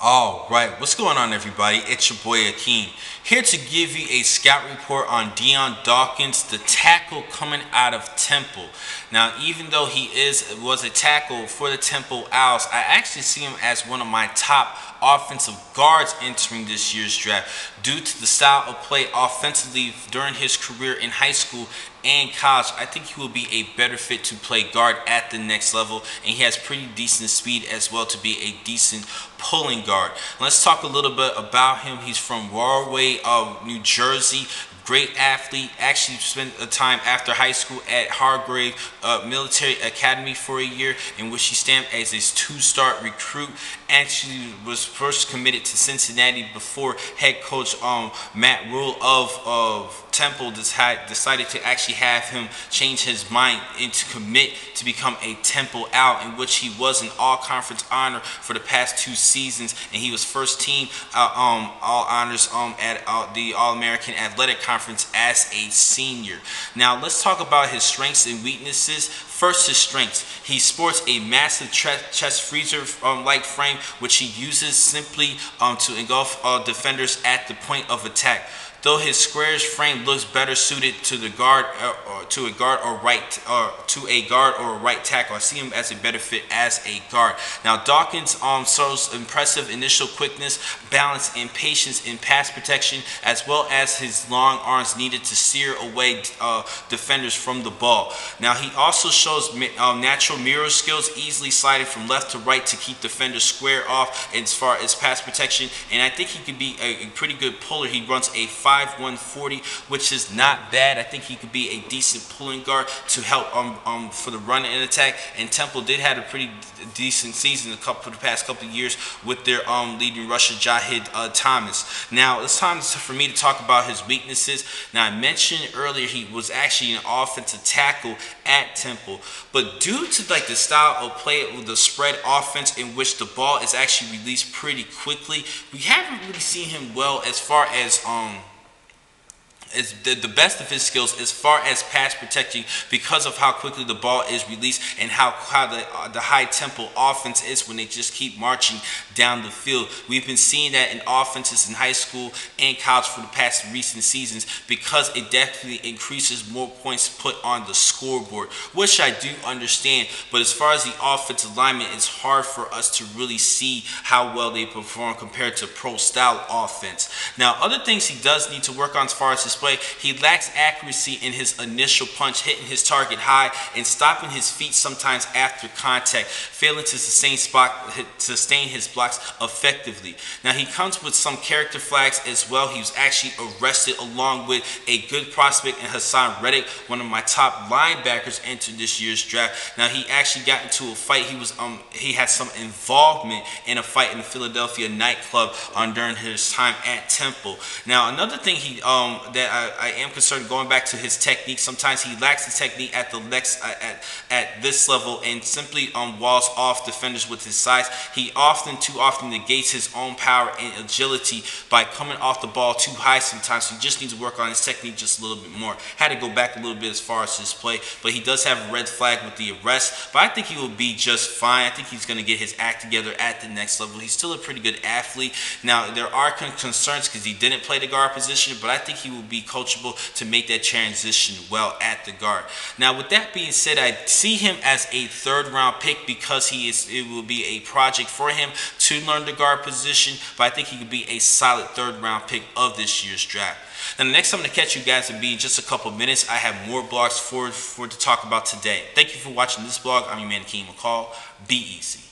All right, what's going on, everybody? It's your boy Akeem here to give you a scout report on Dion Dawkins, the tackle coming out of Temple. Now, even though he was a tackle for the Temple Owls, I actually see him as one of my top offensive guards entering this year's draft due to the style of play offensively during his career in high school and college. I think he will be a better fit to play guard at the next level, and he has pretty decent speed as well to be a decent pulling guard. Let's talk a little bit about him. He's from Rahway, New Jersey. Great athlete. Actually spent a time after high school at Hargrave Military Academy for a year, in which he stamped as his two-star recruit. Actually was first committed to Cincinnati before head coach Matt Rule of Temple decided to actually have him change his mind and to commit to become a Temple Owl, in which he was an all-conference honor for the past 2 seasons, and he was first team all honors at the All-American Athletic Conference as a senior. Now let's talk about his strengths and weaknesses. First, his strengths. He sports a massive chest freezer like frame, which he uses simply to engulf defenders at the point of attack. Though his squarish frame looks better suited to the guard to a guard or right tackle, I see him as a better fit as a guard. Now Dawkins shows impressive initial quickness, balance, and patience in pass protection, as well as his long arms needed to steer away defenders from the ball. Now he also shows natural mirror skills, easily sliding from left to right to keep defenders square off as far as pass protection, and I think he could be a pretty good puller. He runs a 5'1" which is not bad. I think he could be a decent pulling guard to help for the run and attack. And Temple did have a pretty decent season the past couple of years with their leading rusher Jahid Thomas. Now it's time for me to talk about his weaknesses. Now I mentioned earlier he was actually an offensive tackle at Temple, but due to like the style of play with the spread offense, in which the ball is actually released pretty quickly, we haven't really seen him well as far as the best of his skills as far as pass protecting, because of how quickly the ball is released and how the high tempo offense is when they just keep marching down the field. We've been seeing that in offenses in high school and college for the past recent seasons, because it definitely increases more points put on the scoreboard, which I do understand. But as far as the offensive lineman, it's hard for us to really see how well they perform compared to pro style offense. Now other things he does need to work on as far as his play: he lacks accuracy in his initial punch, hitting his target high and stopping his feet sometimes after contact, failing to sustain his blocks effectively. Now he comes with some character flags as well. He was actually arrested along with a good prospect in Hassan Reddick, one of my top linebackers entered this year's draft. Now he actually got into a fight. He had some involvement in a fight in the Philadelphia nightclub during his time at Temple. Now another thing that I am concerned, going back to his technique. Sometimes he lacks the technique at at this level and simply walls off defenders with his size. He too often negates his own power and agility by coming off the ball too high sometimes. So he just needs to work on his technique just a little bit more. Had to go back a little bit as far as his play, but he does have a red flag with the arrest. But I think he will be just fine. I think he's going to get his act together at the next level. He's still a pretty good athlete. Now there are concerns because he didn't play the guard position, but I think he will be coachable to make that transition well at the guard. Now with that being said, I see him as a 3rd round pick because it will be a project for him to learn the guard position, but I think he could be a solid 3rd round pick of this year's draft. Now the next time I'm going to catch you guys will be in just a couple minutes. I have more blogs to talk about today. Thank you for watching this blog. I'm your man Akeem McCall. Be easy.